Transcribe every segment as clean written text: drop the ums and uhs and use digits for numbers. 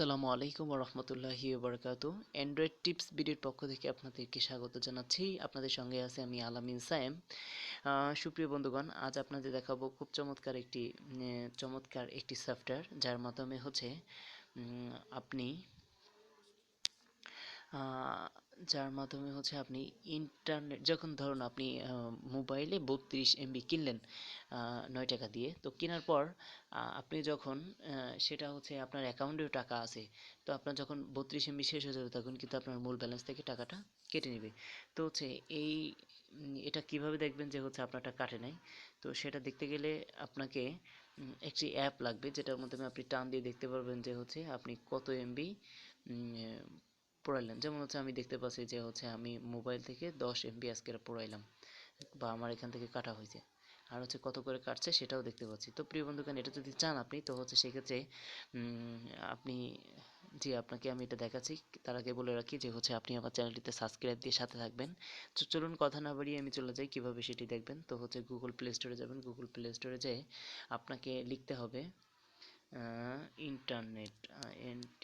আসসালামু আলাইকুম ওয়া রাহমাতুল্লাহি ওয়া বারাকাতুহু। অ্যান্ড্রয়েড টিপস ভিডিওর পক্ষ থেকে আপনাদেরকে স্বাগত জানাচ্ছি। আপনাদের সঙ্গে আছে আমি আলামিন সায়েম। সুপ্রিয় বন্ধুগণ, আজ আপনাদের দেখাবো খুব চমৎকার একটি সফটওয়্যার, যার মাধ্যমে হচ্ছে আপনি আহ, আপনি ইন্টারনেট, যখন ধরুন আপনি মোবাইলে 32 MB কিনলেন 9 টাকা দিয়ে, তো কেনার পর আপনি যখন সেটা হচ্ছে আপনার অ্যাকাউন্টেও টাকা আছে, তো আপনার যখন 32 MB শেষ হয়ে যাবে তখন কিন্তু আপনার মূল ব্যালেন্স থেকে টাকাটা কেটে নেবে। তো হচ্ছে এই এটা কিভাবে দেখবেন যে হচ্ছে আপনারটা কাটে নাই? তো সেটা দেখতে গেলে আপনাকে একটি অ্যাপ লাগবে, যেটার মাধ্যমে আপনি টান দিয়ে দেখতে পারবেন যে হচ্ছে আপনি কত এমবি পোড়াইলেন। যেমন হচ্ছে আমি দেখতে পাচ্ছি যে হচ্ছে আমি মোবাইল থেকে 10 MB আজকে পোড়াইলাম, বা আমার এখান থেকে কাটা হয়েছে, আর হচ্ছে কত করে কাটছে সেটাও দেখতে পাচ্ছি। তো প্রিয় বন্ধুগণ, এটা যদি চান আপনি, তো হচ্ছে সেক্ষেত্রে আপনি, জি আপনাকে আমি এটা দেখাচ্ছি। তার আগে বলে রাখি যে হচ্ছে আপনি আমার চ্যানেলটিতে সাবস্ক্রাইব দিয়ে সাথে থাকবেন। তো চলুন কথা না বাড়িয়ে আমি চলে যাই কীভাবে সেটি দেখবেন। তো হচ্ছে গুগল প্লে স্টোরে যাবেন। গুগল প্লে স্টোরে যেয়ে আপনাকে লিখতে হবে ইন্টারনেট, INTERNET।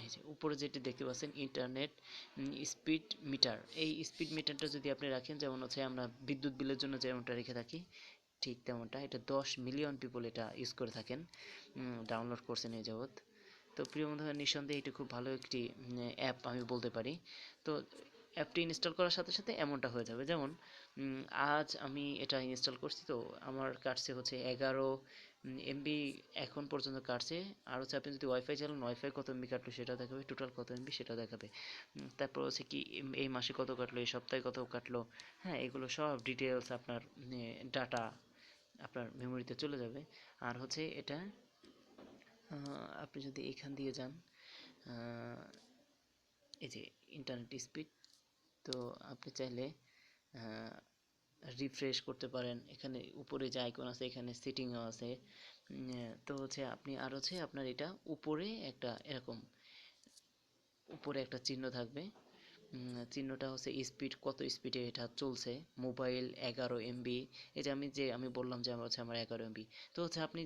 এই যে উপরে যেটি দেখতে পাচ্ছেন ইন্টারনেট স্পিড মিটার, এই স্পিড মিটারটা যদি আপনি রাখেন, যেমন হচ্ছে আমরা বিদ্যুৎ বিলের জন্য যেমনটা রেখে থাকি ঠিক তেমনটা, এটা 10 মিলিয়ন পিপল এটা ইউজ করে থাকেন, ডাউনলোড করছেন এই যাবৎ। তো প্রিয় বন্ধুরা, নিঃসন্দেহে এটি খুব ভালো একটি অ্যাপ আমি বলতে পারি। তো অ্যাপটি ইনস্টল করার সাথে সাথে এমনটা হয়ে যাবে, যেমন আজ আমি এটা ইনস্টল করছি, তো আমার কাটছে হচ্ছে 11 MB এখন পর্যন্ত কাটছে। আর হচ্ছে আপনি যদি ওয়াইফাই চালান, ওয়াইফাই কত এমবি কাটলো সেটাও দেখাবে, টোটাল কত এমবি সেটাও দেখাবে। তারপর হচ্ছে কি এই মাসে কত কাটলো, এই সপ্তাহে কত কাটলো, হ্যাঁ এগুলো সব ডিটেলস আপনার ডাটা আপনার মেমোরিতে চলে যাবে। আর হচ্ছে এটা আপনি যদি এখান দিয়ে যান, এই যে ইন্টারনেট স্পিড, তো আপনি চাইলে রিফ্রেশ করতে পারেন। এখানে উপরে যে আইকন আছে এখানে সেটিংও আছে। তো হচ্ছে আপনি, আর হচ্ছে আপনার এটা উপরে একটা এরকম উপরে একটা চিহ্ন থাকবে, চিহ্নটা হচ্ছে স্পিড, কত স্পিডে এটা চলছে। মোবাইল 11 MB, এই যে আমি বললাম যে আমার 11 MB। তো হচ্ছে আপনি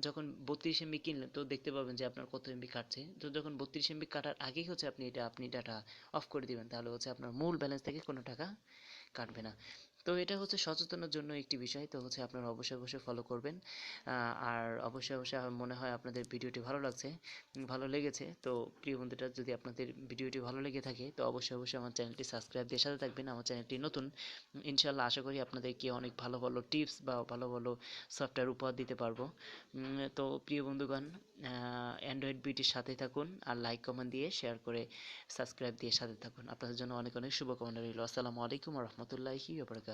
যখন 32 MB কিনলেন, তো দেখতে পাবেন যে আপনার কত এমবি কাটছে। তো যখন 32 MB কাটার আগেই হচ্ছে আপনি ডাটা অফ করে দিবেন, তাহলে হচ্ছে আপনার মূল ব্যালেন্স থেকে কোনো টাকা কাটবে না। তো এটা হচ্ছে সচেতনের জন্য একটি বিষয়। তো হচ্ছে আপনারা অবশ্যই ফলো করবেন। আর অবশ্যই আমার মনে হয় আপনাদের ভিডিওটি ভালো লাগছে, ভালো লেগেছে। তো প্রিয় বন্ধুরা, যদি আপনাদের ভিডিওটি ভালো লেগে থাকে, তো অবশ্যই আমার চ্যানেলটি সাবস্ক্রাইব দিয়ে সাথে থাকবেন। আমার চ্যানেলটি নতুন, ইনশাল্লাহ আশা করি আপনাদেরকে অনেক ভালো টিপস বা ভালো সফটওয়্যার উপহার দিতে পারবো। তো প্রিয় বন্ধুগণ, অ্যান্ড্রয়েড বিটির সাথে থাকুন, আর লাইক কমেন্ট দিয়ে শেয়ার করে সাবস্ক্রাইব দিয়ে সাথে থাকুন। আপনাদের জন্য অনেক শুভকামনা রইল। আসসালামু আলাইকুম ওয়া রাহমাতুল্লাহি ওয়া বারাকাতুহু।